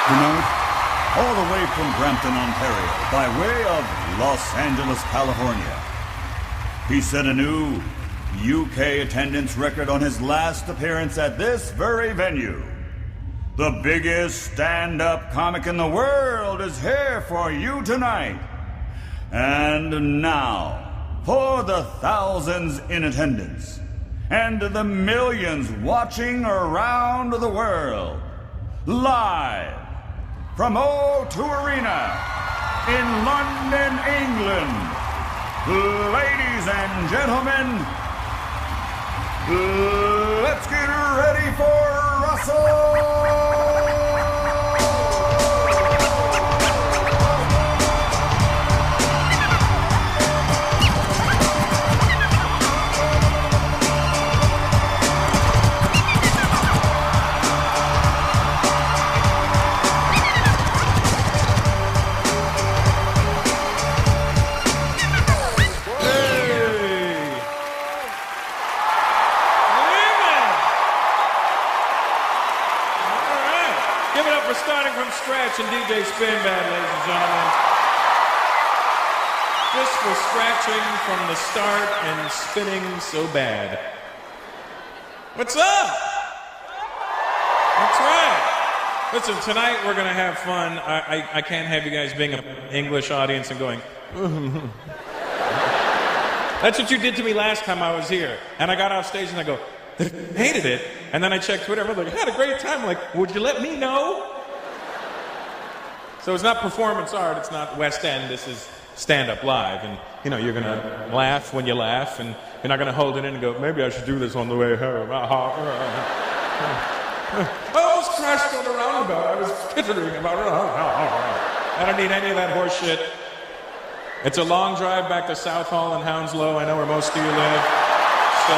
Tonight, all the way from Brampton, Ontario, by way of Los Angeles, California, he set a new UK attendance record on his last appearance at this very venue. The biggest stand-up comic in the world is here for you tonight. And now, for the thousands in attendance and the millions watching around the world, live from O2 Arena in London, England, ladies and gentlemen, let's get ready for Russell! Scratch and DJ Spinbad, ladies and gentlemen. Just for scratching from the start and spinning so bad. What's up? That's right. Listen, tonight we're going to have fun. I can't have you guys being an English audience and going, That's what you did to me last time I was here. And I got off stage and I go, hated it. And then I checked Twitter. I'm like, I had a great time. I'm like, would you let me know? So it's not performance art, it's not West End, this is stand-up live. And, you know, you're going to laugh when you laugh, and you're not going to hold it in and go, maybe I should do this on the way home. I almost crashed on the roundabout. I was tittering about it. I don't need any of that horse shit. It's a long drive back to South Hall and Hounslow. I know where most of you live. So,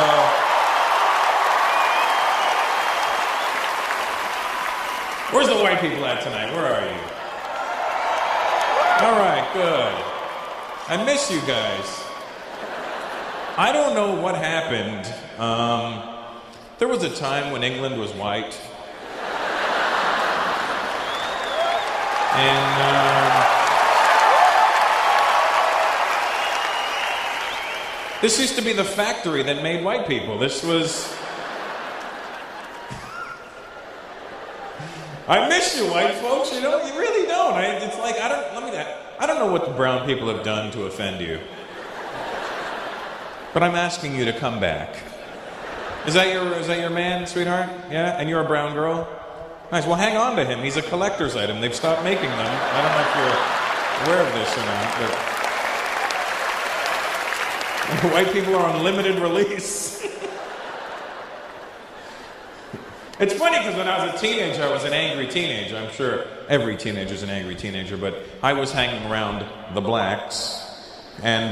where's the white people at tonight? Where are you? All right, good. I miss you guys. I don't know what happened. There was a time when England was white. And this used to be the factory that made white people. This was... I miss you, white folks. You know, you really don't. It's like I don't know what the brown people have done to offend you, but I'm asking you to come back. Is that your man, sweetheart? Yeah, and you're a brown girl. Nice. Well, hang on to him. He's a collector's item. They've stopped making them. I don't know if you're aware of this or not, but white people are on limited release. It's funny because when I was a teenager, I was an angry teenager. I'm sure every teenager's an angry teenager, but I was hanging around the blacks, and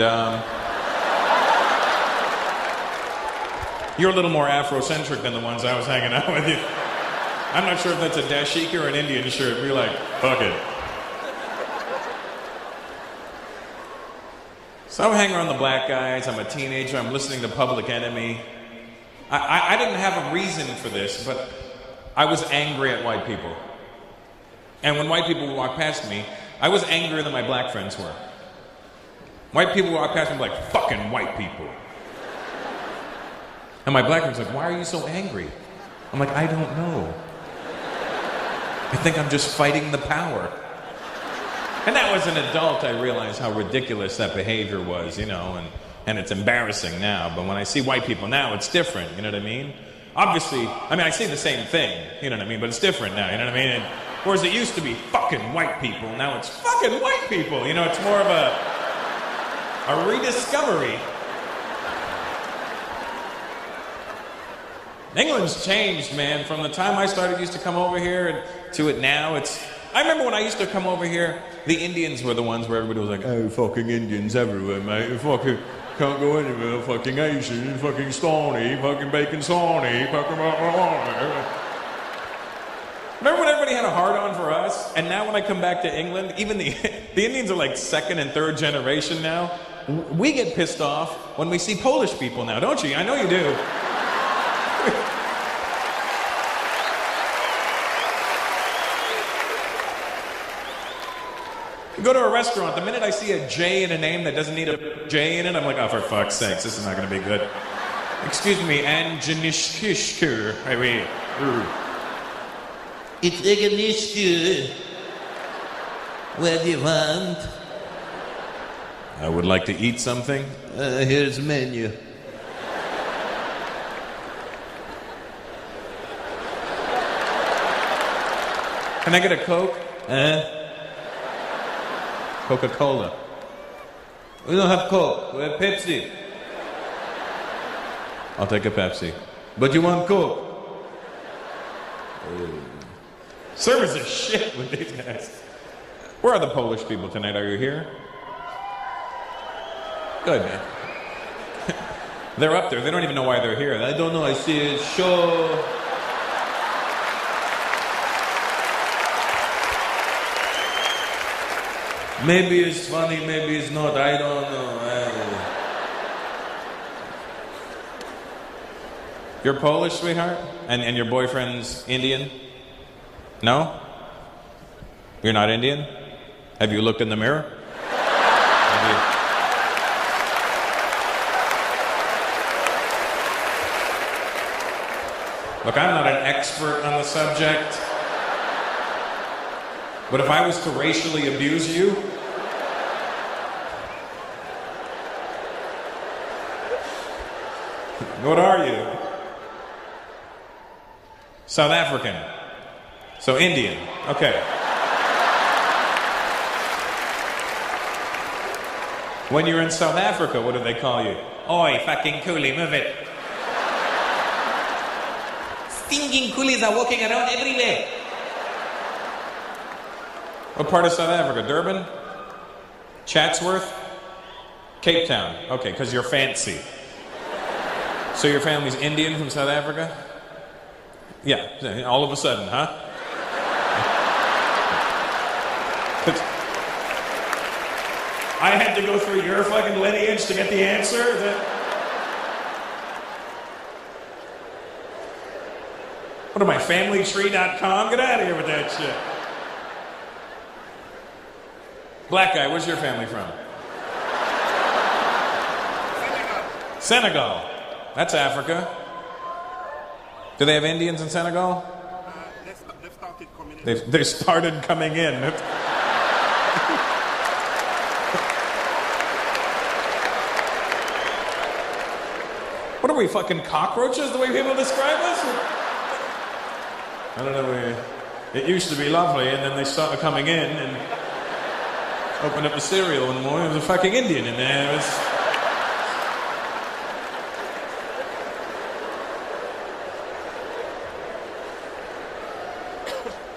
you're a little more Afrocentric than the ones I was hanging out with you. I'm not sure if that's a dashiki or an Indian shirt. We're like, fuck it. So I'm hanging around the black guys. I'm a teenager. I'm listening to Public Enemy. I didn't have a reason for this, but I was angry at white people. And when white people would walk past me, I was angrier than my black friends were. White people would walk past me like, fucking white people. And my black friends were like, why are you so angry? I'm like, I don't know. I think I'm just fighting the power. And now as an adult, I realized how ridiculous that behavior was, you know, and it's embarrassing now, but when I see white people now, it's different, you know what I mean? Obviously, I see the same thing, you know what I mean, but it's different now, you know what I mean? And, whereas it used to be fucking white people, now it's fucking white people, you know, it's more of a rediscovery. England's changed, man, from the time I used to come over here to it now, I remember when I used to come over here, the Indians were the ones where everybody was like, oh, fucking Indians everywhere, mate, fucking... Can't go anywhere, fucking Asian, fucking Stony, fucking bacon Sawney, fucking... Remember when everybody had a hard-on for us? And now when I come back to England, even the Indians are like second and third generation now. We get pissed off when we see Polish people now, don't you? I know you do. You go to a restaurant, the minute I see a J in a name that doesn't need a J in it, I'm like, oh, for fuck's sakes, this is not going to be good. Excuse me, Anjanishkishkur. It's Eganishku. What do you want? I would like to eat something. Here's the menu. Can I get a Coke? Coca-Cola. We don't have Coke. We have Pepsi. I'll take a Pepsi. But you want Coke? Service is shit with these guys. Where are the Polish people tonight? Are you here? Good, man. They're up there. They don't even know why they're here. I don't know. I see a show. Maybe it's funny, maybe it's not. I don't know. You're Polish, sweetheart? And your boyfriend's Indian? No? You're not Indian? Have you looked in the mirror? Look, I'm not an expert on the subject. But if I was to racially abuse you, what are you? South African. So Indian. Okay. When you're in South Africa, what do they call you? Oi, fucking coolie, move it. Stinking coolies are walking around everywhere. What part of South Africa? Durban? Chatsworth? Cape Town. Okay, because you're fancy. So your family's Indian from South Africa? Yeah, all of a sudden, huh? I had to go through your fucking lineage to get the answer? What am I, familytree.com? Get out of here with that shit. Black guy, where's your family from? Senegal. That's Africa. Do they have Indians in Senegal? They've started coming in. They started coming in. What are we, fucking cockroaches, the way people describe us? I don't know. It used to be lovely, and then they started coming in and opened up the cereal one morning. There was a fucking Indian in there. It was...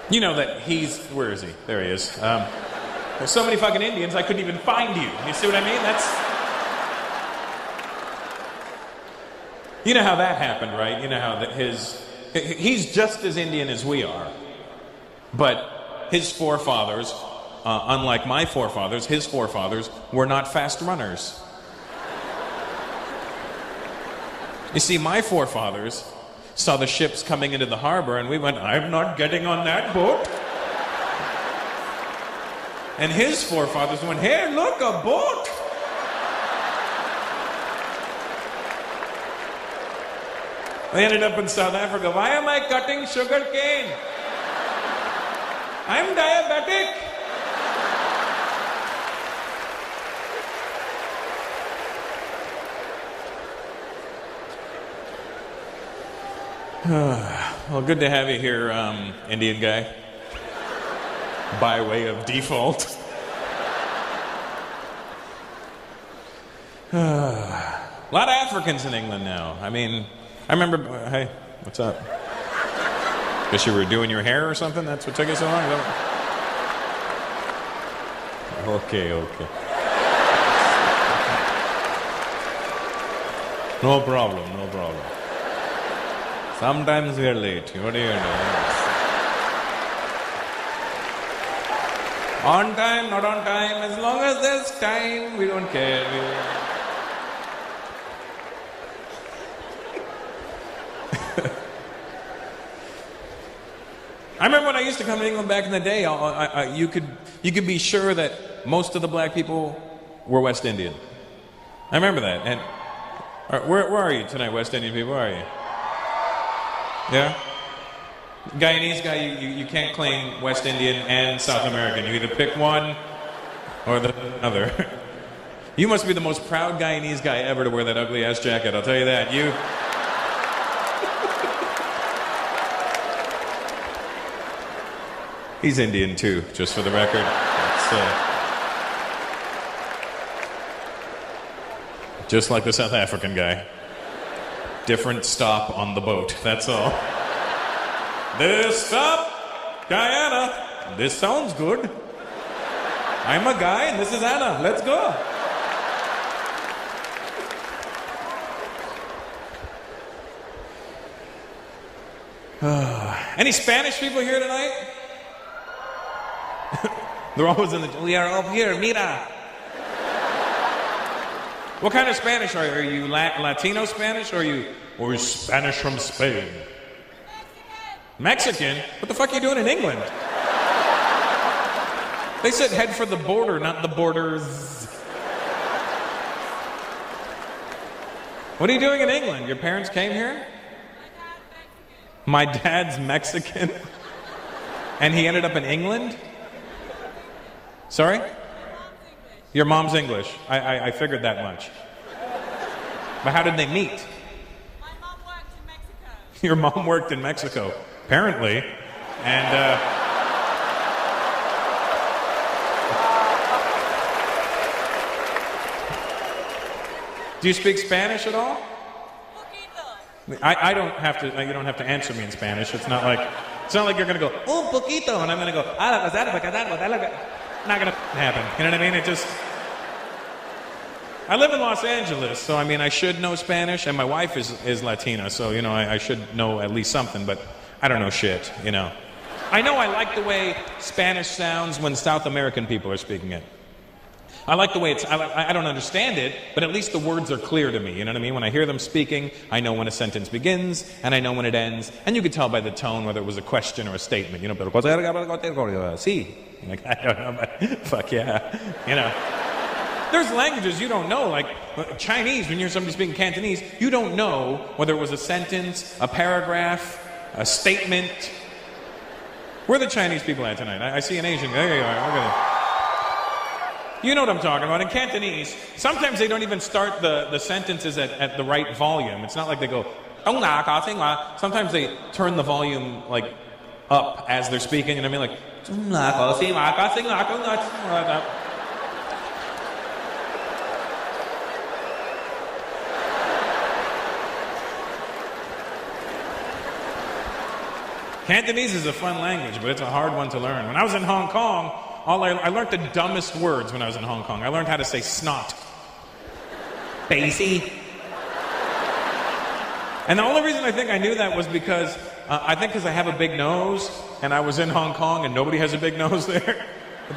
You know that he's... Where is he? There he is. There's so many fucking Indians, I couldn't even find you. You see what I mean? That's... You know how that happened, right? You know how that he's just as Indian as we are. But his forefathers, unlike my forefathers, his forefathers were not fast runners. You see, my forefathers saw the ships coming into the harbor and we went, I'm not getting on that boat. And his forefathers went, hey, look, a boat. They ended up in South Africa. Why am I cutting sugar cane? I'm diabetic. Well, good to have you here, Indian guy. By way of default. A lot of Africans in England now. I mean, I remember... Hey, what's up? Guess you were doing your hair or something? That's what took you so long? Okay. No problem. Sometimes we are late. What do you know? On time, not on time. As long as there's time, we don't care. I remember when I used to come to England back in the day, you could be sure that most of the black people were West Indian. I remember that. And where are you tonight, West Indian people? Where are you? Yeah? Guyanese guy, you can't claim West Indian and South American. You either pick one or the other. You must be the most proud Guyanese guy ever to wear that ugly ass jacket, I'll tell you that. He's Indian too, just for the record. Just like the South African guy. Different stop on the boat, that's all. This stop, Guyana. This sounds good. I'm a guy and this is Anna. Let's go. Any Spanish people here tonight? They're always in the... We are up here, mira. What kind of Spanish are you? Are you Latino Spanish or are you Spanish from Spain? Mexican? What the fuck are you doing in England? They said head for the border, not the borders. What are you doing in England? Your parents came here? My dad's Mexican. And he ended up in England? Sorry? Your mom's English. I figured that much. But how did they meet? My mom worked in Mexico. Your mom worked in Mexico, apparently. And, do you speak Spanish at all? I don't have to. You don't have to answer me in Spanish. It's not like you're gonna go un poquito, and I'm gonna go. Not gonna happen. You know what I mean? It just. I live in Los Angeles, so I mean I should know Spanish, and my wife is Latina, so you know I should know at least something, but I don't know shit. You know. I know I like the way Spanish sounds when South American people are speaking it. I like the way it's, I don't understand it, but at least the words are clear to me, you know what I mean? When I hear them speaking, I know when a sentence begins, and I know when it ends, and you could tell by the tone whether it was a question or a statement, you know, pero sí. Like, I don't know, but fuck yeah, you know. There's languages you don't know, like Chinese, when you hear somebody speaking Cantonese, you don't know whether it was a sentence, a paragraph, a statement. Where are the Chinese people at tonight? I see an Asian, there you are, okay. You know what I'm talking about. In Cantonese, sometimes they don't even start the sentences at the right volume. It's not like they go, sometimes they turn the volume like up as they're speaking, and I mean like, Cantonese is a fun language, but it's a hard one to learn. When I was in Hong Kong, I learned the dumbest words when I was in Hong Kong. I learned how to say snot. Basie. And the only reason I think I knew that was because, I have a big nose, and I was in Hong Kong, and nobody has a big nose there.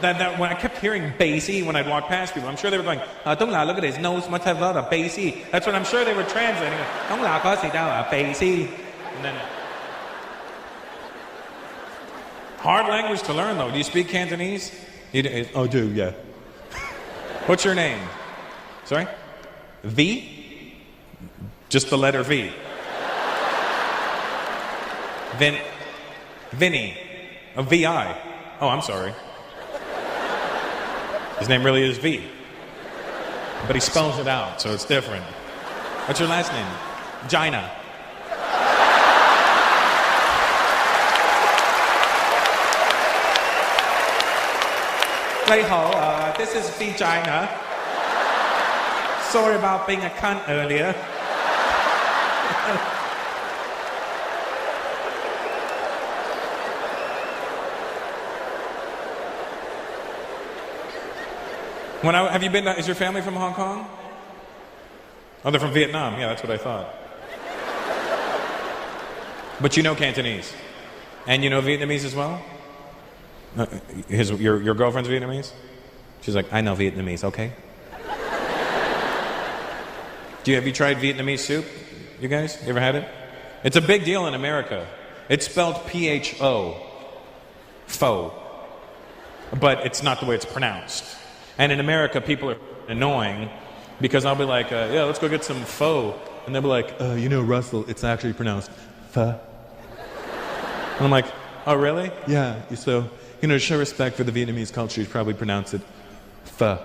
But when I kept hearing basie when I'd walk past people, I'm sure they were going, look at his nose, must have a basie. That's what I'm sure they were translating. Basie. And then... Hard language to learn, though. Do you speak Cantonese? I do, yeah. What's your name? Sorry? V? Just the letter V. Vinny. V-I. Oh, I'm sorry. His name really is V. But he spells it out, so it's different. What's your last name? Gina. This is Vagina. Sorry about being a cunt earlier. Have you been? Is your family from Hong Kong? Oh, they're from Vietnam. Yeah, that's what I thought. But you know Cantonese, and you know Vietnamese as well. Your girlfriend's Vietnamese? She's like, I know Vietnamese, okay? Have you tried Vietnamese soup? You guys? You ever had it? It's a big deal in America. It's spelled P-H-O. Pho. But it's not the way it's pronounced. And in America, people are annoying because I'll be like, yeah, let's go get some pho. And they'll be like, Russell, it's actually pronounced pho. And I'm like, oh, really? Yeah. So, to show respect for the Vietnamese culture, you probably pronounce it pho.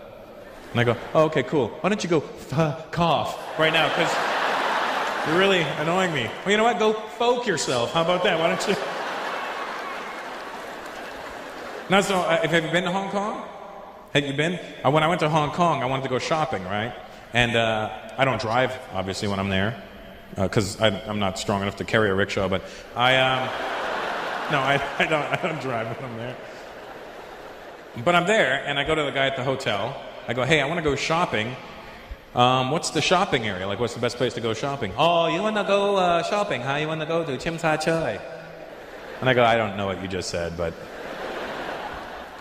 And I go, oh, okay, cool. Why don't you go fuck off right now? Because you're really annoying me. Well, you know what? Go folk yourself. How about that? Why don't you? Now, so have you been to Hong Kong? Have you been? When I went to Hong Kong, I wanted to go shopping, right? And I don't drive, obviously, when I'm there, because I'm not strong enough to carry a rickshaw. But I don't drive when I'm there. But I'm there, and I go to the guy at the hotel. I go, hey, I want to go shopping. What's the shopping area? Like, what's the best place to go shopping? Oh, you want to go shopping, huh? You want to go to Chim Sa Choi? And I go, I don't know what you just said, but...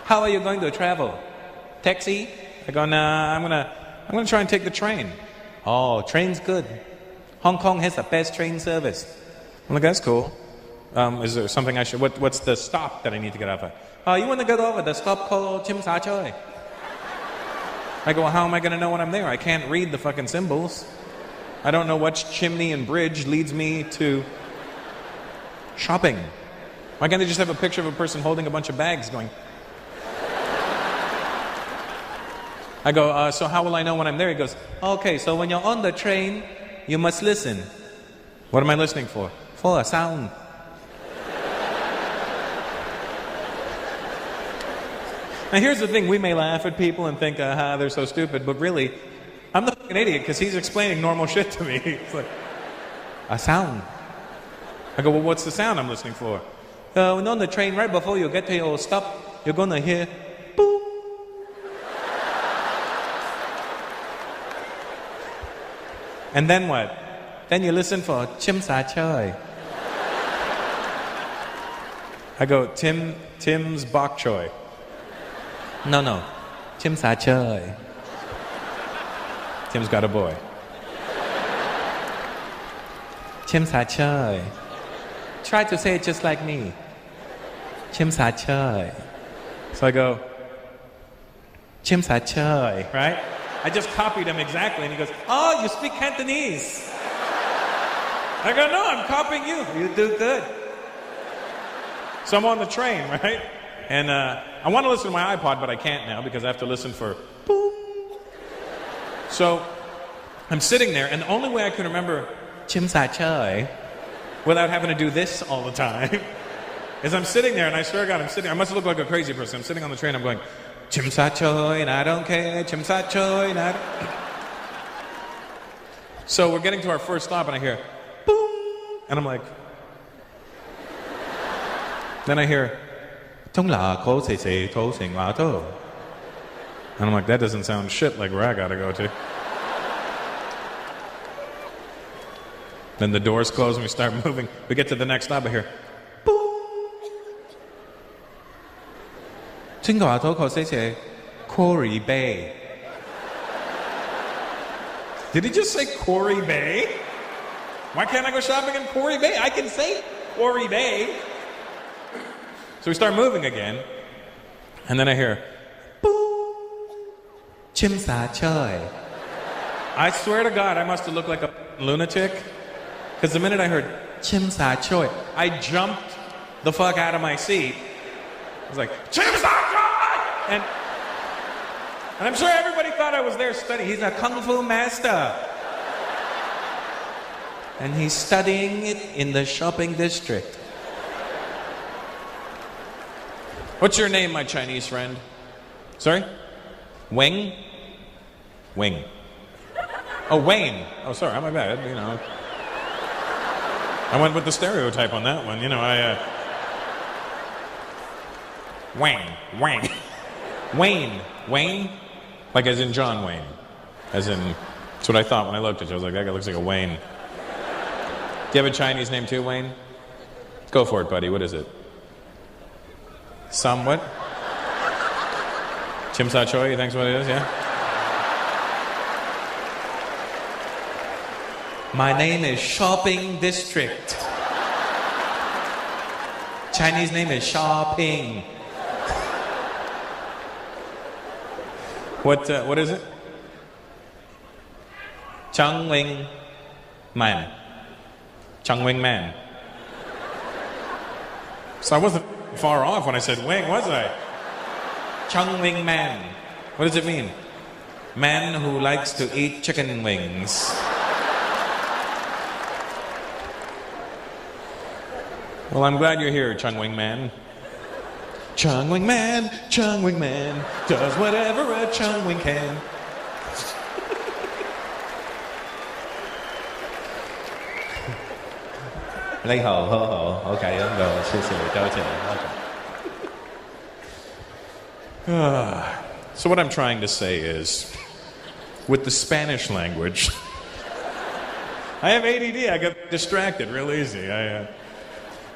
How are you going to travel? Taxi? I go, nah, I'm gonna try and take the train. Oh, train's good. Hong Kong has the best train service. I'm like, that's cool. Is there something I should... What's the stop that I need to get off at? Oh, you want to go over the stop called Chim Sa Choi? I go, well, how am I going to know when I'm there? I can't read the fucking symbols. I don't know which chimney and bridge leads me to shopping. Why can't they just have a picture of a person holding a bunch of bags going... I go, so how will I know when I'm there? He goes, okay, so when you're on the train, you must listen. What am I listening for? For a sound. Now here's the thing, we may laugh at people and think, they're so stupid, but really, I'm the fucking idiot because he's explaining normal shit to me. It's like, a sound. I go, well, what's the sound I'm listening for? When on the train, right before you get to your stop, you're gonna hear, boom. And then what? Then you listen for Chim Sa Choi. I go, Tim's Bok Choy. No. Chim Sa Choi. Tim's got a boy. Chim Sa Choi. Try to say it just like me. Chim Sa Choi. So I go, Chim Sa Choi, right? I just copied him exactly, and he goes, oh, you speak Cantonese. I go, no, I'm copying you. You do good. So I'm on the train, right? And I want to listen to my iPod, but I can't now because I have to listen for boom. So I'm sitting there, and the only way I can remember Chim Sa Choi without having to do this all the time is I'm sitting there, and I swear to God, I must look like a crazy person. I'm sitting on the train, I'm going, Chim Sa Choi, and I don't care, Chim Sa Choi, and I don't... So we're getting to our first stop, and I hear, boom, and I'm like... Then I hear, and I'm like, that doesn't sound shit like where I gotta go to. Then the doors close and we start moving. We get to the next stop, I hear, boom. Quarry Bay. Did he just say Quarry Bay? Why can't I go shopping in Quarry Bay? I can say Quarry Bay. So we start moving again, and then I hear, boom, Chim Sa Choi. I swear to God, I must have looked like a lunatic, because the minute I heard Chim Sa Choi, I jumped the fuck out of my seat. I was like, Chim Sa Choi! And I'm sure everybody thought I was there studying. He's a kung fu master. And he's studying it in the shopping district. What's your name, my Chinese friend? Sorry? Wing? Wing. Oh, Wayne. Oh, sorry, my bad, I went with the stereotype on that one, Wayne. Wayne? Like as in John Wayne. As in, that's what I thought when I looked at you. I was like, that guy looks like a Wayne. Do you have a Chinese name too, Wayne? Go for it, buddy. What is it? Somewhat? Chim Sa Choi, you think's what it is, yeah? My name is Shopping District. Chinese name is Xiaoping. What is it? Chang Wing Man. Chang Wing Man. So I wasn't far off when I said wing, was I? Chang Wing Man. What does it mean? Man who likes to eat chicken wings. Well, I'm glad you're here, Chung Wing Man. Chung Wing Man does whatever a Chung Wing can. Lấy hồ, hô hồ. Okay, I'm going. Okay. So what I'm trying to say is, with the Spanish language, I have ADD. I get distracted real easy.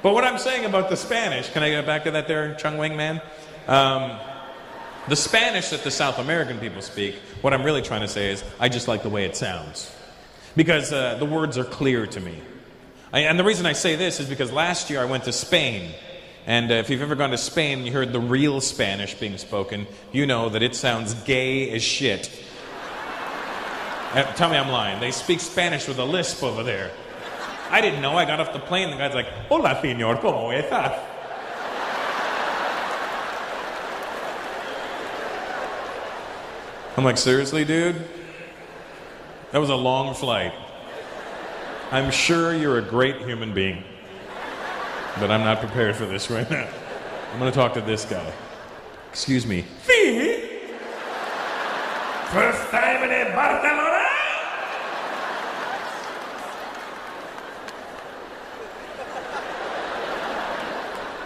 But what I'm saying about the Spanish, can I get back to that there, Chung Wing Man? The Spanish that the South American people speak, what I'm really trying to say is, I just like the way it sounds. Because the words are clear to me. And the reason I say this is because last year I went to Spain. And if you've ever gone to Spain and you heard the real Spanish being spoken, you know that it sounds gay as shit. Tell me I'm lying. They speak Spanish with a lisp over there. I didn't know. I got off the plane. The guy's like, "Hola, señor, ¿cómo estás?" I'm like, seriously, dude? That was a long flight. I'm sure you're a great human being. But I'm not prepared for this right now. I'm going to talk to this guy. Excuse me. Sí. First time in Barcelona.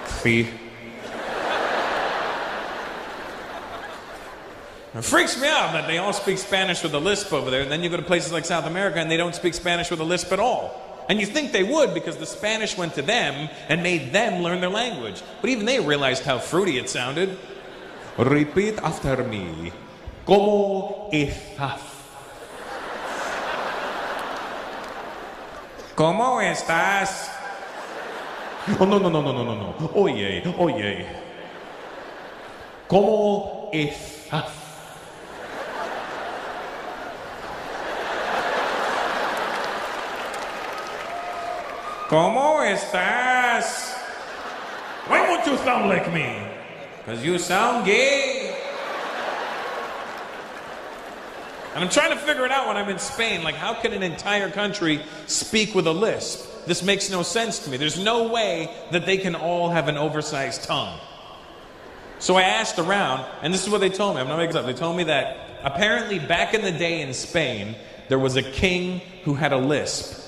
See? It freaks me out that they all speak Spanish with a lisp over there, and then you go to places like South America and they don't speak Spanish with a lisp at all. And you think they would because the Spanish went to them and made them learn their language. But even they realized how fruity it sounded. Repeat after me. ¿Cómo estás? ¿Cómo estás? Oh, no. Oye. ¿Cómo estás? ¿Cómo estás? Why won't you sound like me? Because you sound gay. And I'm trying to figure it out when I'm in Spain. Like, how can an entire country speak with a lisp? This makes no sense to me. There's no way that they can all have an oversized tongue. So I asked around, and this is what they told me. I'm not making this up. They told me that apparently back in the day in Spain, there was a king who had a lisp.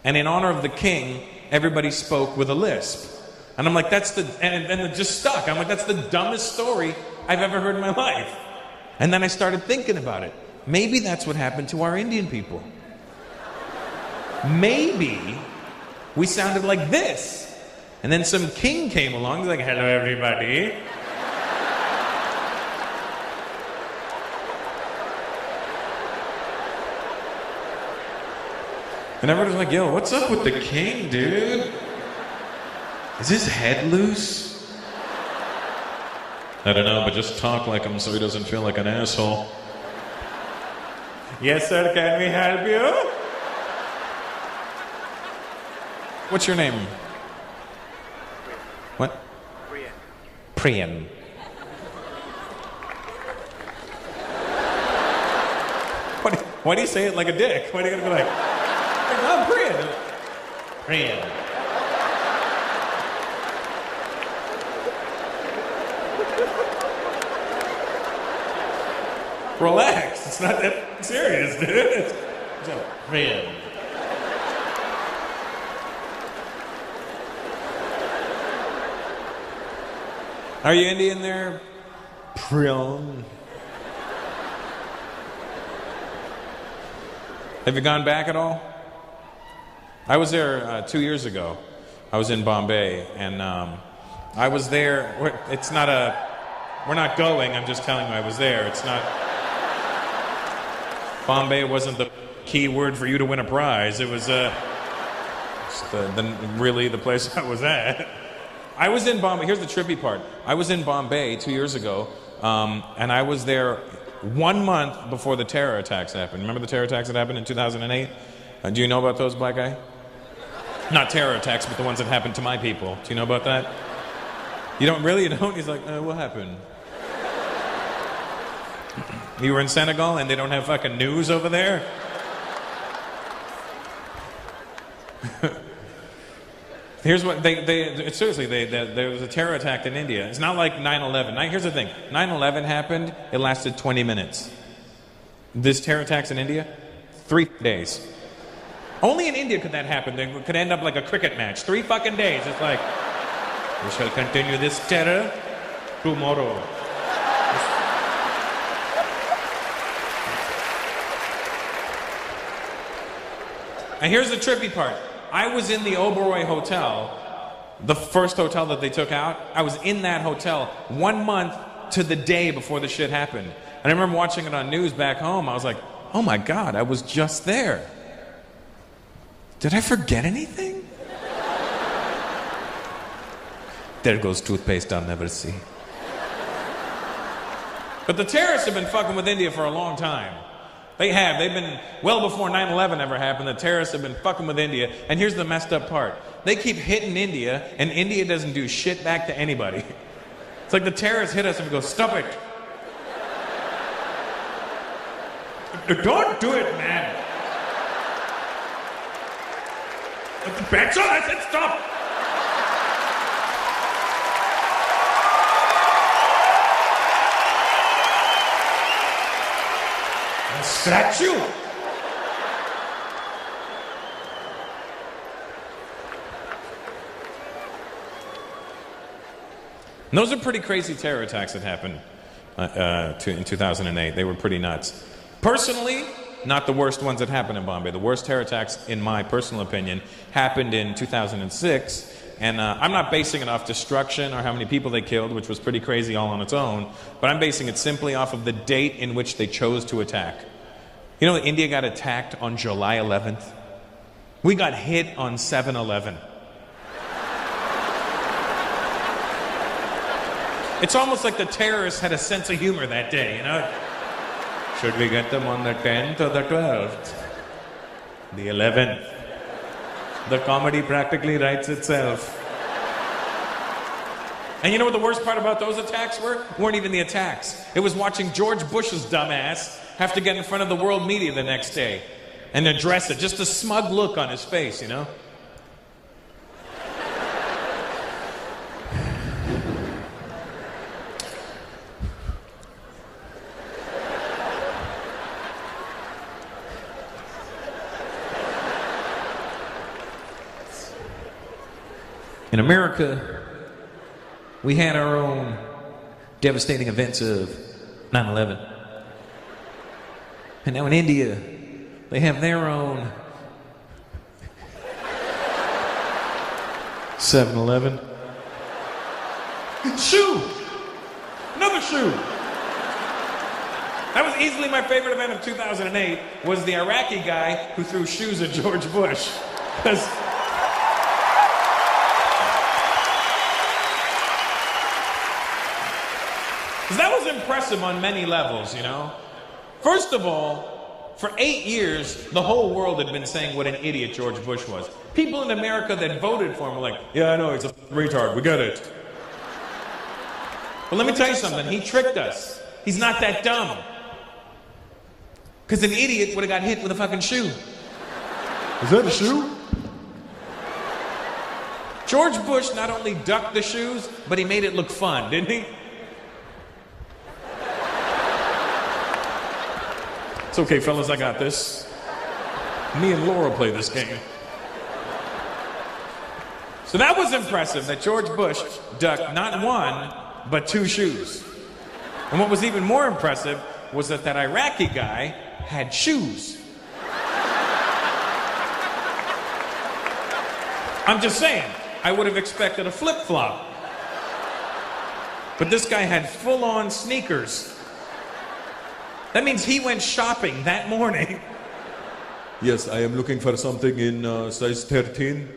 And in honor of the king, everybody spoke with a lisp. And I'm like, and it just stuck. I'm like, that's the dumbest story I've ever heard in my life. And then I started thinking about it. Maybe that's what happened to our Indian people. Maybe we sounded like this. And then some king came along, he's like, "Hello, everybody." And everybody's like, "Yo, what's up with the king, dude? Is his head loose?" I don't know, but just talk like him so he doesn't feel like an asshole. "Yes, sir, can we help you?" What's your name? What? Priyan. Why do you say it like a dick? Why do you gotta be like, "I'm Priyan"? Priyan. Relax. It's not that serious, dude. It's Priyan. Are you Indian there? Priyan. Have you gone back at all? I was there 2 years ago. I was in Bombay, and I was there. We're not going. I'm just telling you I was there. It's not. Bombay wasn't the key word for you to win a prize. It was really the place I was at. I was in Bombay. Here's the trippy part. I was in Bombay 2 years ago, and I was there 1 month before the terror attacks happened. Remember the terror attacks that happened in 2008? Do you know about those, black guy? Not terror attacks, but the ones that happened to my people. Do you know about that? You don't really? You don't? He's like, what happened? You were in Senegal and they don't have fucking news over there? Here's what seriously, there was a terror attack in India. It's not like 9/11. Here's the thing. 9/11 happened, it lasted 20 minutes. This terror attacks in India, 3 days. Only in India could that happen. They could end up like a cricket match. 3 fucking days. It's like, we shall continue this terror tomorrow. And here's the trippy part. I was in the Oberoi Hotel, the first hotel that they took out. I was in that hotel 1 month to the day before the shit happened. And I remember watching it on news back home. I was like, oh my God, I was just there. Did I forget anything? There goes toothpaste I'll never see. But the terrorists have been fucking with India for a long time. They have. They've been, well before 9/11 ever happened, the terrorists have been fucking with India. And here's the messed up part. They keep hitting India, and India doesn't do shit back to anybody. It's like the terrorists hit us and we go, stop it. Don't do it, man. That's all, I said stop. A statue. And those are pretty crazy terror attacks that happened in 2008. They were pretty nuts. Personally, not the worst ones that happened in Bombay. The worst terror attacks, in my personal opinion, happened in 2006. And I'm not basing it off destruction or how many people they killed, which was pretty crazy all on its own, but I'm basing it simply off of the date in which they chose to attack. You know, India got attacked on July 11th. We got hit on 7/11. It's almost like the terrorists had a sense of humor that day, you know? Should we get them on the 10th or the 12th? The 11th. The comedy practically writes itself. And you know what the worst part about those attacks were? Weren't even the attacks. It was watching George Bush's dumbass have to get in front of the world media the next day and address it. Just a smug look on his face, you know? In America, we had our own devastating events of 9/11. And now in India, they have their own 7/11. Shoe! Another shoe! That was easily my favorite event of 2008, was the Iraqi guy who threw shoes at George Bush. Because that was impressive on many levels, you know? First of all, for 8 years, the whole world had been saying what an idiot George Bush was. People in America that voted for him were like, yeah, I know, he's a retard, we get it. But let me tell you something, he tricked us. He's not that dumb. Because an idiot would have got hit with a fucking shoe. Is that a shoe? George Bush not only ducked the shoes, but he made it look fun, didn't he? It's okay, fellas, I got this. Me and Laura play this game. So that was impressive that George Bush ducked not 1, but 2 shoes. And what was even more impressive was that Iraqi guy had shoes. I'm just saying, I would have expected a flip-flop. But this guy had full-on sneakers. That means he went shopping that morning. Yes, I am looking for something in size 13.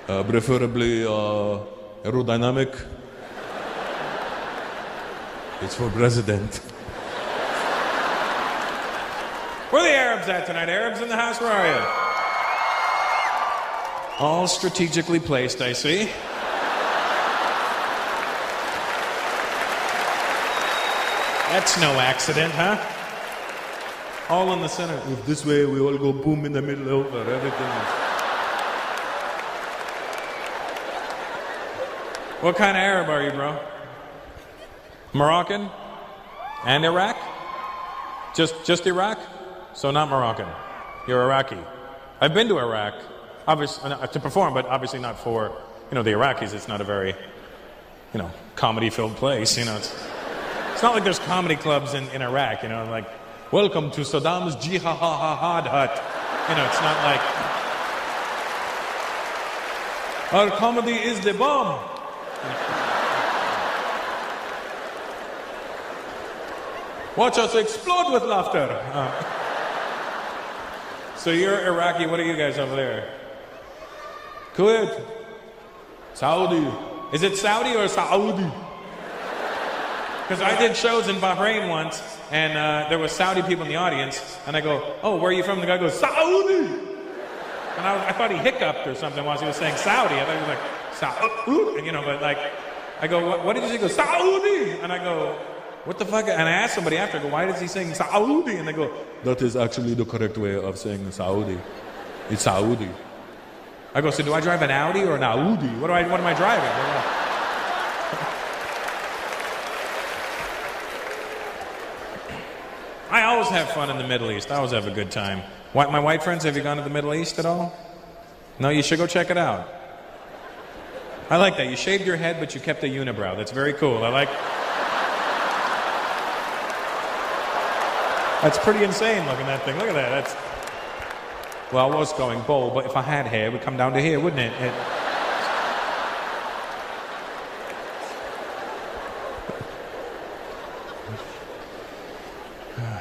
Preferably aerodynamic. It's for president. Where are the Arabs at tonight? Arabs in the house, where are you? All strategically placed, I see. That's no accident, huh? All in the center. If this way we all go boom in the middle over, everything is... What kind of Arab are you, bro? Moroccan? And Iraq? Just Iraq? So not Moroccan. You're Iraqi. I've been to Iraq, obviously to perform, but obviously not for, the Iraqis. It's not a very, comedy-filled place. It's not like there's comedy clubs in Iraq. Like, welcome to Saddam's Jihad hut. It's not like our comedy is the bomb. Watch us explode with laughter. So you're Iraqi. What are you guys over there? Kuwait. Saudi. Is it Saudi or Saudi? Because I did shows in Bahrain once, and there was Saudi people in the audience, and I go, "Oh, where are you from?" The guy goes, "Saudi." And I thought he hiccuped or something while he was saying Saudi. I thought he was like, Saudi, but like, I go, what did you say? He goes, Saudi. And I go, what the fuck? And I asked somebody after, I go, why is he saying Saudi? And they go, that is actually the correct way of saying Saudi. It's Saudi. I go, so do I drive an Audi or an Audi? What am I driving? I always have fun in the Middle East. I always have a good time. My white friends, have you gone to the Middle East at all? No, you should go check it out. I like that. You shaved your head, but you kept a unibrow. That's very cool. That's pretty insane looking, that thing. Look at that. Well, I was going bald, but if I had hair, it would come down to here, wouldn't it?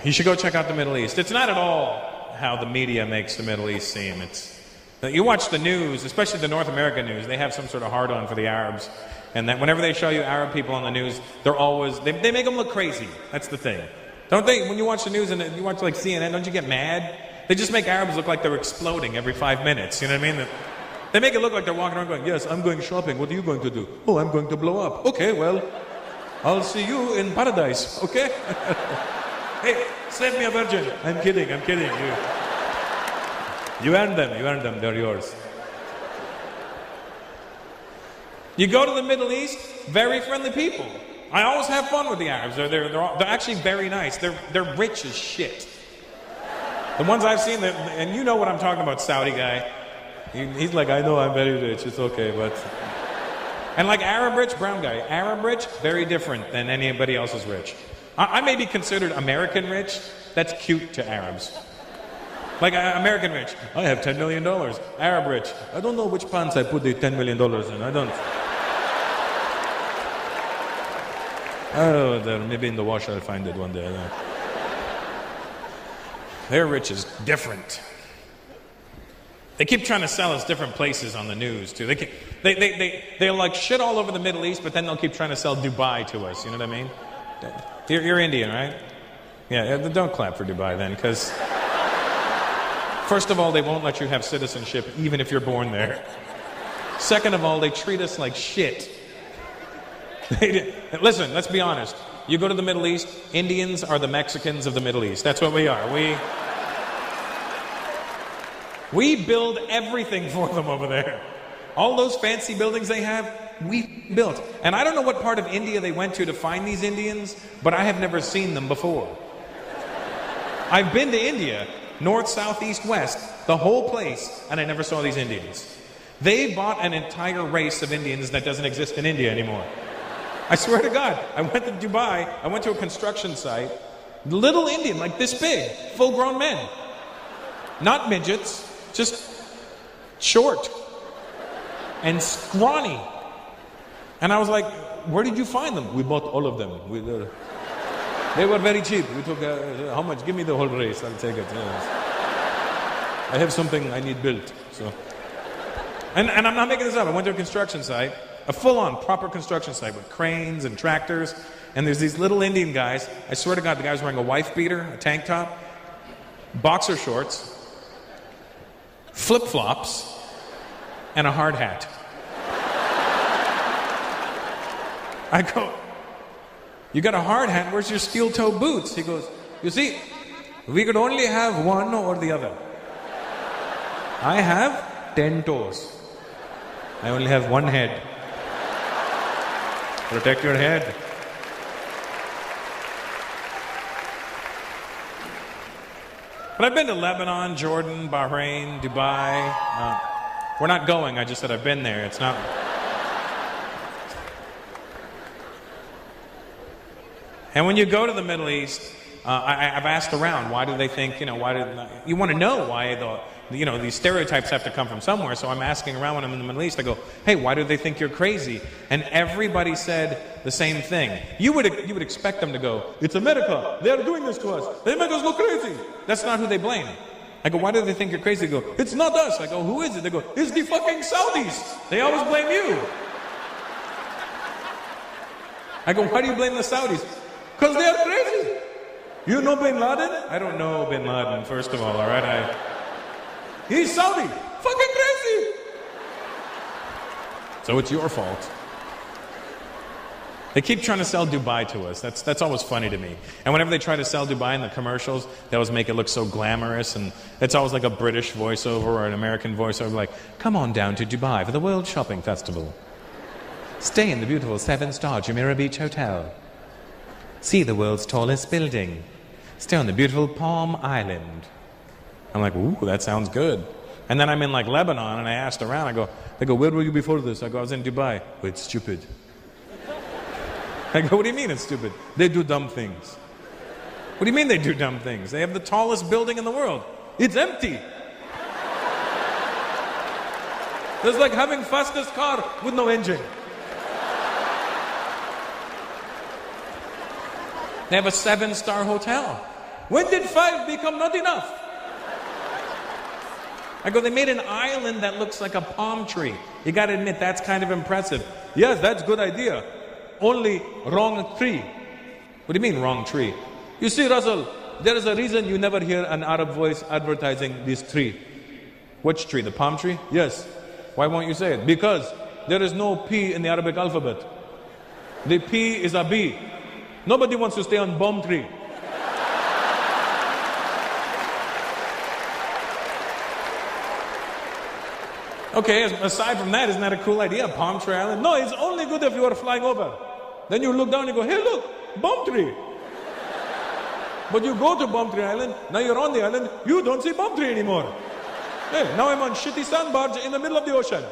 You should go check out the Middle East. It's not at all how the media makes the Middle East seem. You watch the news, especially the North American news, they have some sort of hard-on for the Arabs. And that whenever they show you Arab people on the news, they make them look crazy. That's the thing. Don't they, when you watch the news and you watch like CNN, don't you get mad? They just make Arabs look like they're exploding every 5 minutes. You know what I mean? They make it look like they're walking around going, yes, I'm going shopping. What are you going to do? Oh, I'm going to blow up. Okay, well, I'll see you in paradise. Okay? Hey, save me a virgin. I'm kidding. You earned them. They're yours. You go to the Middle East, very friendly people. I always have fun with the Arabs. They're actually very nice. They're rich as shit. The ones I've seen, and you know what I'm talking about, Saudi guy. He's like, I know I'm very rich. It's okay, but... And like Arab rich, brown guy. Arab rich, very different than anybody else's rich. I may be considered American rich. That's cute to Arabs. Like American rich. I have $10 million. Arab rich. I don't know which pants I put the $10 million in. I don't. Oh, maybe in the wash I'll find it one day. Their rich is different. They keep trying to sell us different places on the news too. They'll like shit all over the Middle East, but then they'll keep trying to sell Dubai to us. You know what I mean? You're Indian, right? Yeah, don't clap for Dubai then, because first of all, they won't let you have citizenship even if you're born there. Second of all, they treat us like shit. Listen, let's be honest. You go to the Middle East, Indians are the Mexicans of the Middle East. That's what we are. We build everything for them over there. All those fancy buildings they have, we built. And I don't know what part of India they went to find these Indians, but I have never seen them before. I've been to India, north, south, east, west, the whole place, and I never saw these Indians. They bought an entire race of Indians that doesn't exist in India anymore. I swear to God, I went to Dubai, I went to a construction site, little Indian, like this big, full-grown men. Not midgets, just short and scrawny. And I was like, where did you find them? We bought all of them. They were very cheap. We took, how much? Give me the whole race, I'll take it. Yes. I have something I need built. So. And I'm not making this up. I went to a construction site, a full-on proper construction site with cranes and tractors. And there's these little Indian guys. I swear to God, the guy's wearing a wife beater, a tank top, boxer shorts, flip-flops, and a hard hat. I go, you got a hard hat, where's your steel-toe boots? He goes, you see, we could only have one or the other. I have 10 toes. I only have one head. Protect your head. But I've been to Lebanon, Jordan, Bahrain, Dubai. We're not going, I just said I've been there. It's not... And when you go to the Middle East, I've asked around, why do they think, you want to know why these stereotypes have to come from somewhere. So I'm asking around when I'm in the Middle East, I go, hey, why do they think you're crazy? And everybody said the same thing. You would expect them to go, it's America, they're doing this to us, they make us look crazy. That's not who they blame. I go, why do they think you're crazy? They go, it's not us. I go, who is it? They go, it's the fucking Saudis. They always blame you. I go, why do you blame the Saudis? Because they are crazy. You know Bin Laden? I don't know Bin Laden, first of all right? He's Saudi. Fucking crazy. So it's your fault. They keep trying to sell Dubai to us. That's always funny to me. And whenever they try to sell Dubai in the commercials, they always make it look so glamorous. And it's always like a British voiceover or an American voiceover like, come on down to Dubai for the World Shopping Festival. Stay in the beautiful 7-star Jumeirah Beach Hotel. See the world's tallest building. Stay on the beautiful Palm Island. I'm like, ooh, that sounds good. And then I'm in like Lebanon, and I asked around. They go, where were you before this? I go, I was in Dubai. Oh, it's stupid. I go, what do you mean it's stupid? They do dumb things. What do you mean they do dumb things? They have the tallest building in the world. It's empty. It's like having fastest car with no engine. They have a 7-star hotel. When did 5 become not enough? I go, they made an island that looks like a palm tree. You got to admit, that's kind of impressive. Yes, that's a good idea. Only wrong tree. What do you mean, wrong tree? You see, Russell, there is a reason you never hear an Arab voice advertising this tree. Which tree? The palm tree? Yes. Why won't you say it? Because there is no P in the Arabic alphabet. The P is a B. Nobody wants to stay on bomb tree. Okay, aside from that, isn't that a cool idea? Palm Tree Island? No, it's only good if you are flying over. Then you look down and you go, hey look, bomb tree. But you go to Bomb Tree Island, now you're on the island, you don't see bomb tree anymore. Hey, now I'm on shitty sand barge in the middle of the ocean.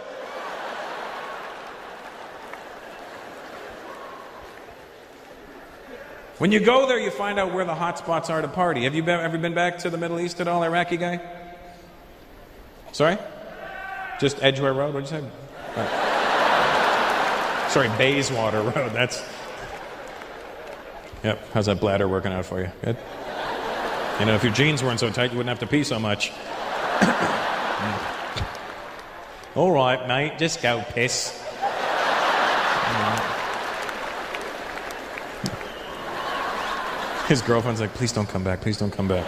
When you go there, you find out where the hot spots are to party. Have you ever been back to the Middle East at all, Iraqi guy? Sorry? Just Edgware Road? What'd you say? Sorry, Bayswater Road. That's... Yep. How's that bladder working out for you? Good? You know, if your jeans weren't so tight, you wouldn't have to pee so much. All right, mate. Just go piss. His girlfriend's like, please don't come back. Please don't come back.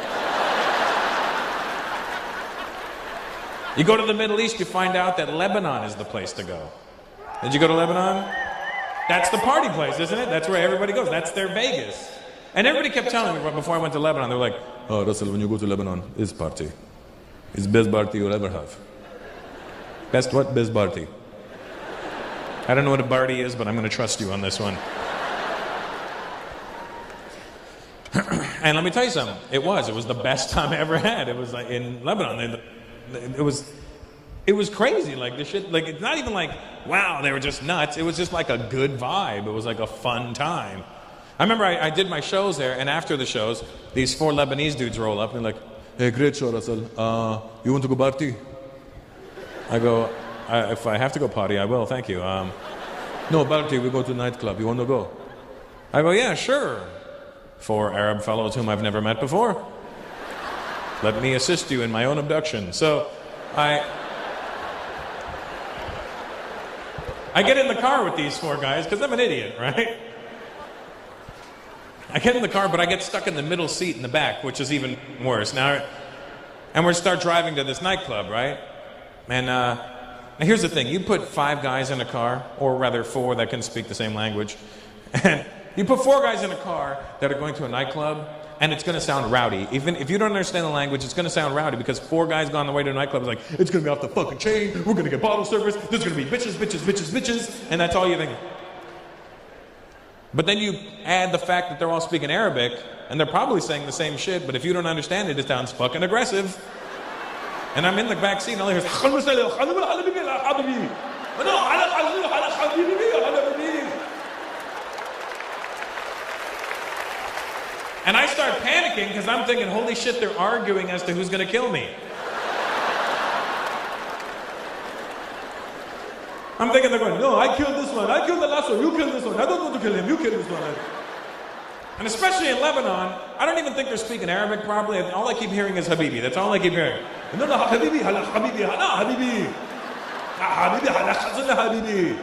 You go to the Middle East, you find out that Lebanon is the place to go. Did you go to Lebanon? That's the party place, isn't it? That's where everybody goes. That's their Vegas. And everybody kept telling me before I went to Lebanon, they were like, oh, Russell, when you go to Lebanon, it's party. It's best party you'll ever have. Best what? Best party. I don't know what a party is, but I'm going to trust you on this one. And let me tell you something. It was the best time I ever had. It was like in Lebanon. It was crazy. Like the shit. Like it's not even like wow, they were just nuts. It was just like a good vibe. It was like a fun time. I remember I did my shows there, and after the shows, these 4 Lebanese dudes roll up and they're like, "Hey, great show, Russell. You want to go party?" I go, "If I have to go party, I will. Thank you." No party. We go to nightclub. You want to go? I go, "Yeah, sure." 4 Arab fellows whom I've never met before. Let me assist you in my own abduction. So, I get in the car with these four guys because I'm an idiot, right? I get in the car, but I get stuck in the middle seat in the back, which is even worse. Now, and we start driving to this nightclub, right? And now here's the thing. You put 5 guys in a car, or rather 4 that can speak the same language, and you put 4 guys in a car that are going to a nightclub, and it's going to sound rowdy. Even if you don't understand the language, it's going to sound rowdy because 4 guys gone the way to a nightclub is like, it's going to be off the fucking chain, we're going to get bottle service, there's going to be bitches, bitches, bitches, bitches, and that's all you think. But then you add the fact that they're all speaking Arabic, and they're probably saying the same shit, but if you don't understand it, it sounds fucking aggressive. And I'm in the back seat, and all I hear is, and I start panicking because I'm thinking, holy shit, they're arguing as to who's going to kill me. I'm thinking they're going, no, I killed this one. I killed the last one. You killed this one. I don't want to kill him. You killed this one. And especially in Lebanon, I don't even think they're speaking Arabic properly. All I keep hearing is Habibi. That's all I keep hearing. No, no, Habibi, Habibi, no, Habibi. Habibi, Habibi.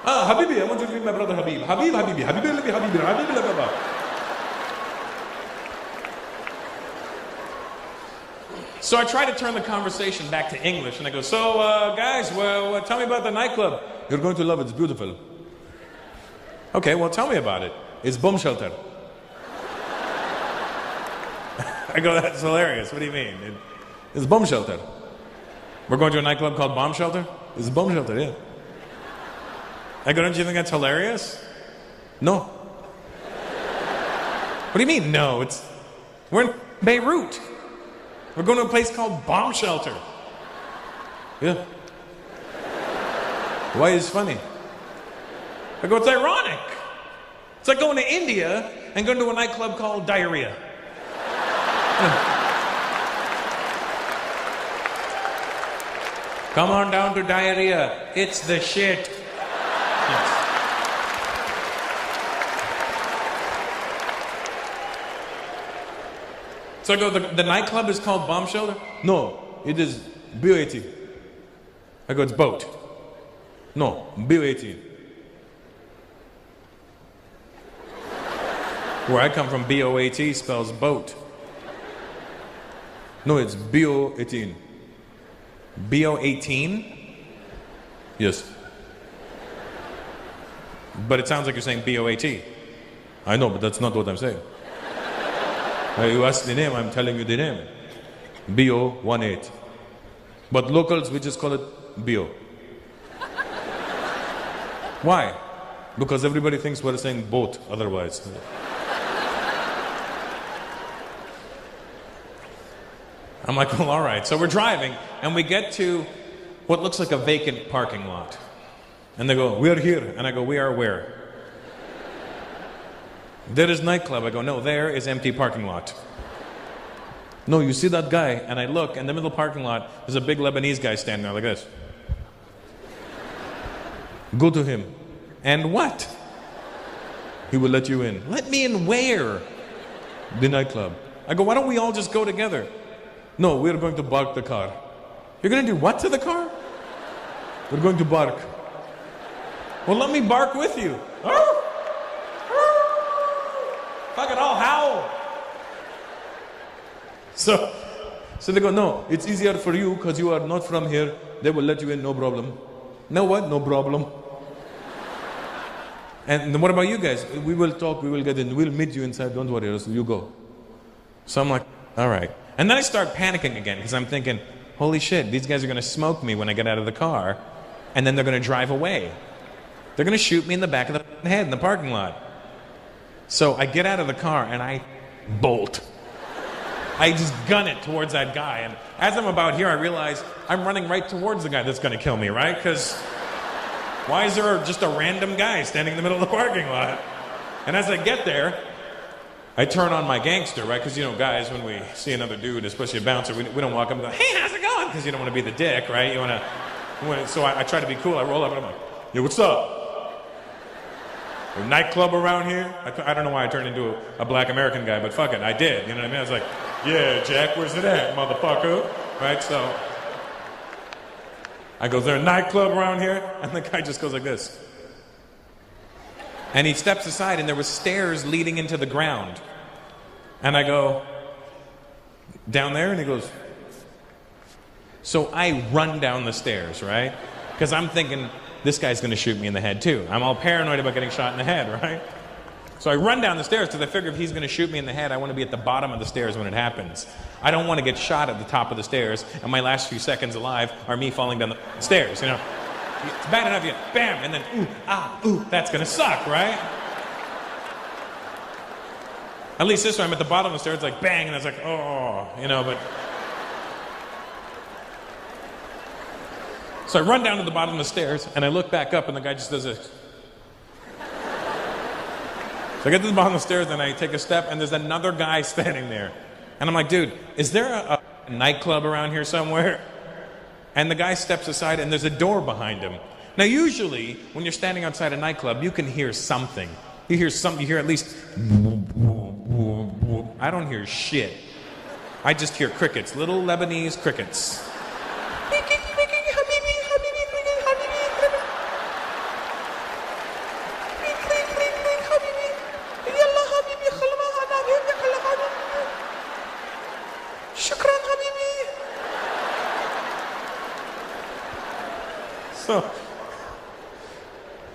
Habibi, I want you to meet my brother Habib. Habib, Habibi, Habibi, Habibi, Habibi, Habibi. So I try to turn the conversation back to English, and I go, so guys, well, tell me about the nightclub. You're going to love it, it's beautiful. Okay, well, tell me about it. It's bomb shelter. I go, that's hilarious. What do you mean? It's bomb shelter. We're going to a nightclub called Bomb Shelter? It's bomb shelter, yeah. I go, don't you think that's hilarious? No. What do you mean, no? We're in Beirut. We're going to a place called Bomb Shelter. Yeah. Why is it funny? I go, it's ironic. It's like going to India and going to a nightclub called Diarrhea. Come on down to Diarrhea. It's the shit. Yes. So I go, the nightclub is called Bomb Shelter? No, it is BOAT. I go, it's boat. No, BOAT. Where I come from, BOAT spells boat. No, it's BO18. BO18? Yes. But it sounds like you're saying BOAT. I know, but that's not what I'm saying. You ask the name, I'm telling you the name. BO18. But locals, we just call it BO. Why? Because everybody thinks we're saying boat otherwise. I'm like, well, all right. So we're driving, and we get to what looks like a vacant parking lot. And they go, we're here. And I go, we are where? There is nightclub. I go, no, there is empty parking lot. No, you see that guy? And I look, in the middle parking lot, there's a big Lebanese guy standing there like this. Go to him. And what? He will let you in. Let me in where? The nightclub. I go, why don't we all just go together? No, we're going to bark the car. You're going to do what to the car? We're going to bark. Well, let me bark with you. Fucking all howl. So they go, no, it's easier for you because you are not from here. They will let you in, no problem. No what? No problem. And what about you guys? We will talk, we will get in, we'll meet you inside, don't worry, you go. So I'm like, all right. And then I start panicking again because I'm thinking, holy shit, these guys are going to smoke me when I get out of the car, and then they're going to drive away. They're going to shoot me in the back of the head in the parking lot. So I get out of the car and I bolt. I just gun it towards that guy. And as I'm about here, I realize I'm running right towards the guy that's going to kill me, right? Because why is there just a random guy standing in the middle of the parking lot? And as I get there, I turn on my gangster, right? Because, you know, guys, when we see another dude, especially a bouncer, we don't walk up and go, hey, how's it going? Because you don't want to be the dick, right? You want to. So I try to be cool. I roll up and I'm like, yo, what's up? A nightclub around here? I don't know why I turned into a black American guy, but fuck it, I did. You know what I mean? I was like, yeah, Jack, where's it at, motherfucker? Right? So I go, is there a nightclub around here? And the guy just goes like this. And he steps aside, and there were stairs leading into the ground. And I go, down there? And he goes, so I run down the stairs, right? Because I'm thinking, this guy's going to shoot me in the head too. I'm all paranoid about getting shot in the head, right? So I run down the stairs because I figure if he's going to shoot me in the head, I want to be at the bottom of the stairs when it happens. I don't want to get shot at the top of the stairs, and my last few seconds alive are me falling down the stairs, you know? It's bad enough, you bam, and then that's going to suck, right? At least this time I'm at the bottom of the stairs, like bang, and it's like, oh, you know, but... So I run down to the bottom of the stairs, and I look back up, and the guy just does this. So I get to the bottom of the stairs, and I take a step, and there's another guy standing there. And I'm like, dude, is there a nightclub around here somewhere? And the guy steps aside, and there's a door behind him. Now, usually, when you're standing outside a nightclub, you can hear something. You hear something, you hear at least... I don't hear shit. I just hear crickets, little Lebanese crickets.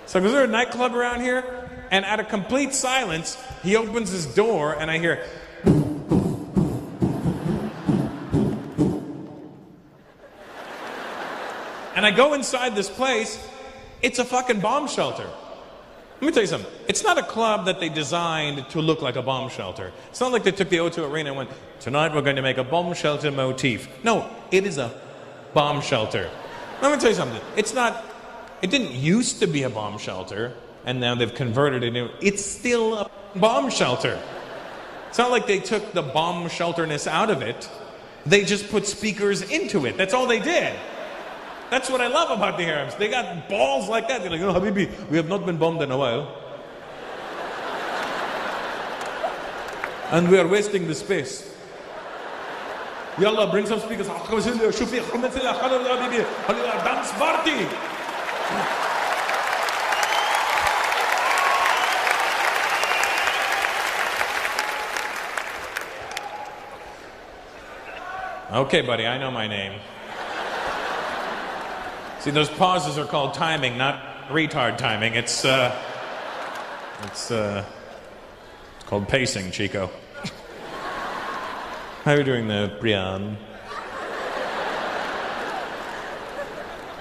So is there a nightclub around here? And at a complete silence, he opens his door, and I hear... And I go inside this place. It's a fucking bomb shelter. Let me tell you something. It's not a club that they designed to look like a bomb shelter. It's not like they took the O2 Arena and went, tonight we're going to make a bomb shelter motif. No, it is a bomb shelter. Let me tell you something. It didn't used to be a bomb shelter, and now they've converted it into... It's still a bomb shelter. It's not like they took the bomb shelterness out of it. They just put speakers into it. That's all they did. That's what I love about the Arabs. They got balls like that. They're like, oh, Habibi, we have not been bombed in a while. And we are wasting the space. Yalla, bring some speakers. Dance party. Okay, buddy, I know my name. See, those pauses are called timing, not retard timing. It's called pacing, Chico. How are you doing there, Brian?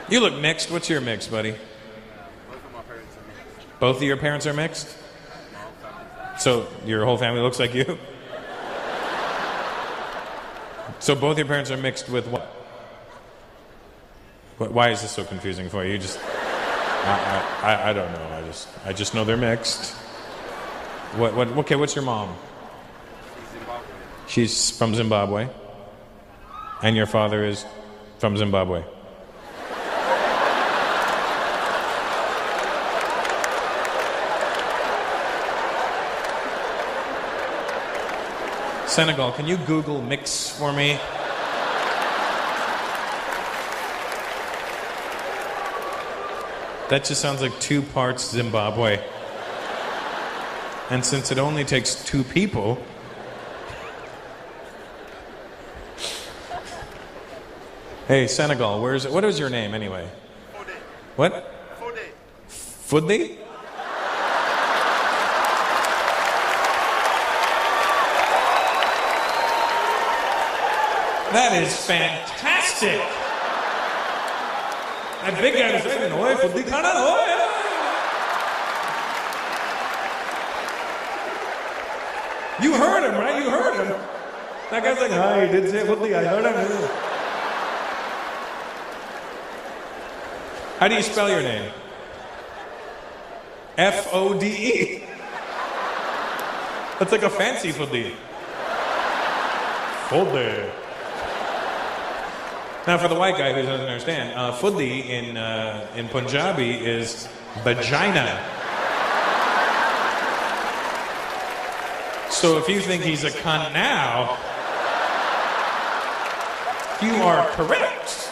You look mixed. What's your mix, buddy? Both of my parents are mixed. Both of your parents are mixed? So your whole family looks like you? So both your parents are mixed with what? Why is this so confusing for you? You just... I don't know. I just know they're mixed. Okay, what's your mom? She's from Zimbabwe. And your father is from Zimbabwe. Senegal, can you Google mix for me? That just sounds like 2 parts Zimbabwe. And since it only takes 2 people... Hey, Senegal, what is your name anyway? Fode. What? Fode. Fudli? That is fantastic! That big guy was saying, "Oi, Fudli khana, oi!" You heard him, right? You heard him. That guy's like, "Hi, he did say Fudli, I heard him." How do you spell your name? F-O-D-E. That's like a fancy Fudli. Fudli. Now, for the white guy who doesn't understand, Fudli in Punjabi is vagina. So if you think he's a cunt now, you are correct.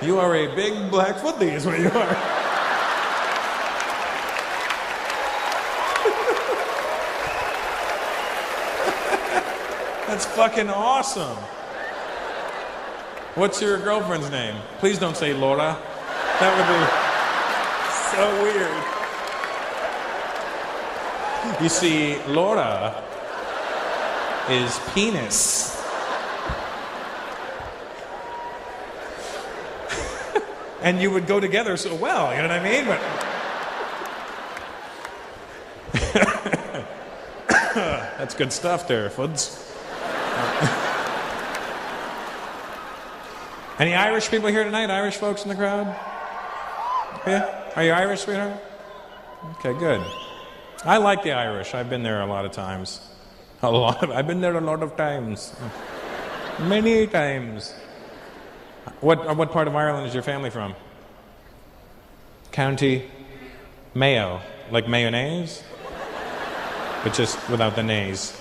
You are a big black footy, is what you are. That's fucking awesome. What's your girlfriend's name? Please don't say Laura. That would be so weird. You see, Laura is penis. And you would go together so well, you know what I mean? But that's good stuff there, Fuds. Any Irish people here tonight? Irish folks in the crowd? Yeah? Are you Irish, sweetheart? Okay, good. I like the Irish. I've been there a lot of times. I've been there a lot of times. Many times. What part of Ireland is your family from? County Mayo. Like mayonnaise? But just without the nays.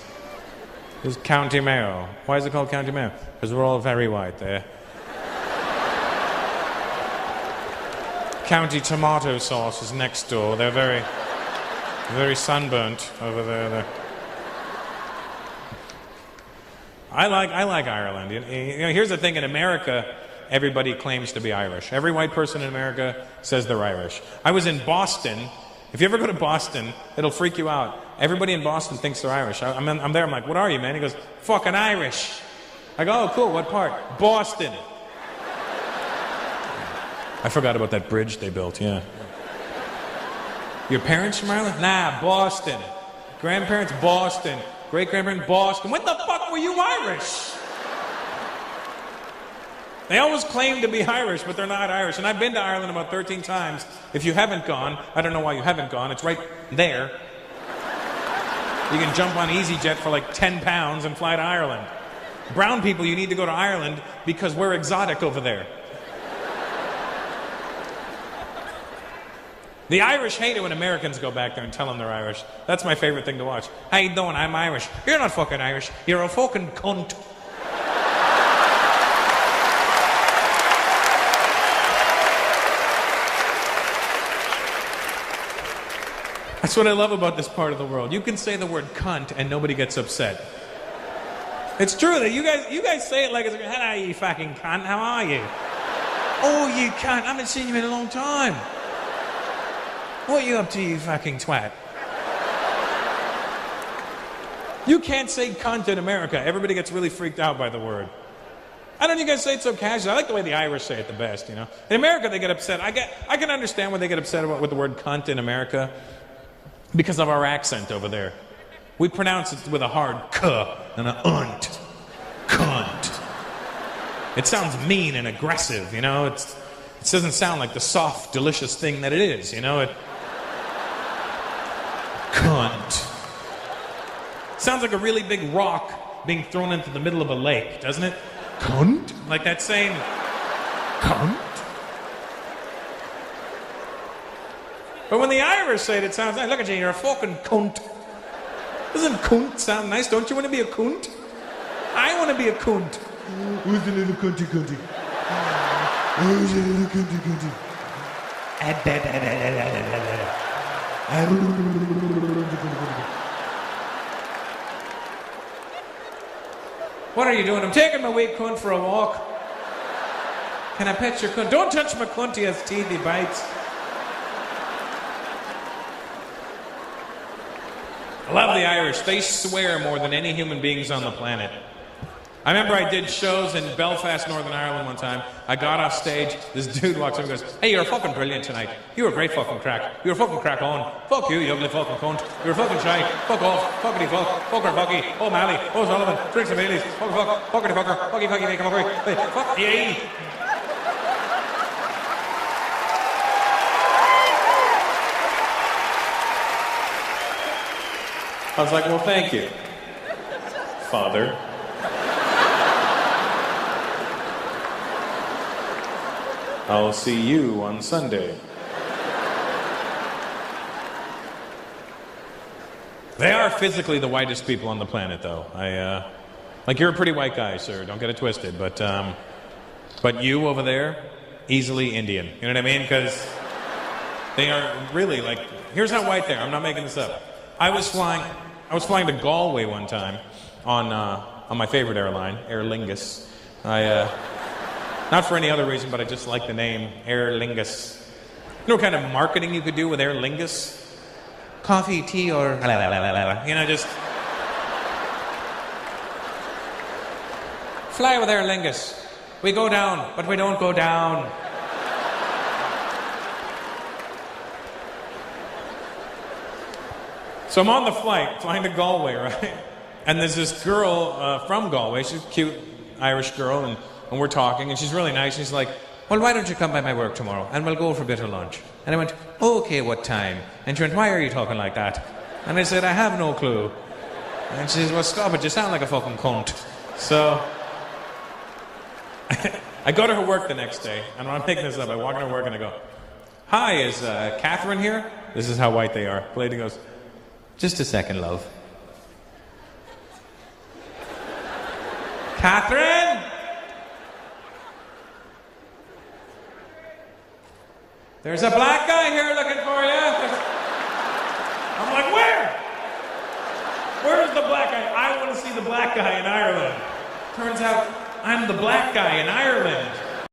It's County Mayo. Why is it called County Mayo? Because we're all very white there. County tomato sauce is next door. They're very sunburnt over there. I like Ireland. You know, here's the thing: in America, everybody claims to be Irish. Every white person in America says they're Irish. I was in Boston. If you ever go to Boston, it'll freak you out. Everybody in Boston thinks they're Irish. I'm there. I'm like, "What are you, man?" He goes, "Fucking Irish." I go, "Oh, cool. What part?" "Boston." I forgot about that bridge they built. Yeah. Your parents from Ireland? Nah, Boston. Grandparents, Boston. Great-grandparents, Boston. When the fuck were you Irish? They always claim to be Irish, but they're not Irish. And I've been to Ireland about 13 times. If you haven't gone, I don't know why you haven't gone. It's right there. You can jump on EasyJet for like 10 pounds and fly to Ireland. Brown people, you need to go to Ireland because we're exotic over there. The Irish hate it when Americans go back there and tell them they're Irish. That's my favorite thing to watch. How you doing? I'm Irish. You're not fucking Irish. You're a fucking cunt. That's what I love about this part of the world. You can say the word cunt and nobody gets upset. It's true that you guys say it like it's, hello, you fucking cunt. How are you? Oh, you cunt. I haven't seen you in a long time. What are you up to, you fucking twat? You can't say cunt in America. Everybody gets really freaked out by the word. I don't know, you guys say it so casually. I like the way the Irish say it the best, you know. In America, they get upset. I can understand when they get upset about with the word cunt in America because of our accent over there. We pronounce it with a hard k and an unt. Cunt. It sounds mean and aggressive, you know. It doesn't sound like the soft, delicious thing that it is, you know. Cunt. Sounds like a really big rock being thrown into the middle of a lake, doesn't it? Cunt? Like that saying, cunt? But when the Irish say it, it sounds nice. Look at you, you're a fucking cunt. Doesn't cunt sound nice? Don't you want to be a cunt? I want to be a cunt. Who's the little cunty cunty? Who's the little cunty cunty? What are you doing? I'm taking my wee cunt for a walk. Can I pet your cunt? Don't touch my cunt, he has teeth, he bites. I love the Irish. They swear more than any human beings on the planet. I remember I did shows in Belfast, Northern Ireland one time. I got off stage, this dude walks up and goes, "Hey, you're fucking brilliant tonight. You were great fucking crack. You were fucking crack on. Fuck you, you ugly fucking cunt. You were fucking shy. Fuck off. Fuckity fuck. Fucker fucky. Oh Mally. Oh Sullivan. Drinks and Baileys. Fuck fuck. Fuckity fucker. Fucky fucky make a fuckery. Hey, fuck yay." I was like, well, thank you, Father. I'll see you on Sunday. They are physically the whitest people on the planet, though. Like, you're a pretty white guy, sir. Don't get it twisted. But you over there, easily Indian. You know what I mean? Because they are really like, here's how white they are. I'm not making this up. I was flying to Galway one time on my favorite airline, Aer Lingus. Not for any other reason, but I just like the name, Aer Lingus. You know what kind of marketing you could do with Aer Lingus? Coffee, tea, or just fly with Aer Lingus. We go down, but we don't go down. So I'm on the flight, flying to Galway, right? And there's this girl from Galway. She's a cute Irish girl, and we're talking, and she's really nice. She's like, well, why don't you come by my work tomorrow, and we'll go for a bit of lunch. And I went, okay, what time? And she went, why are you talking like that? And I said, I have no clue. And she says, well, stop it, you sound like a fucking cunt. So I go to her work the next day, and I'm not making this up. I walk into her work, and I go, hi, is Catherine here? This is how white they are. The lady goes, just a second, love. Catherine? There's a black guy here looking for you. I'm like, where? Where's the black guy? I want to see the black guy in Ireland. Turns out I'm the black guy in Ireland.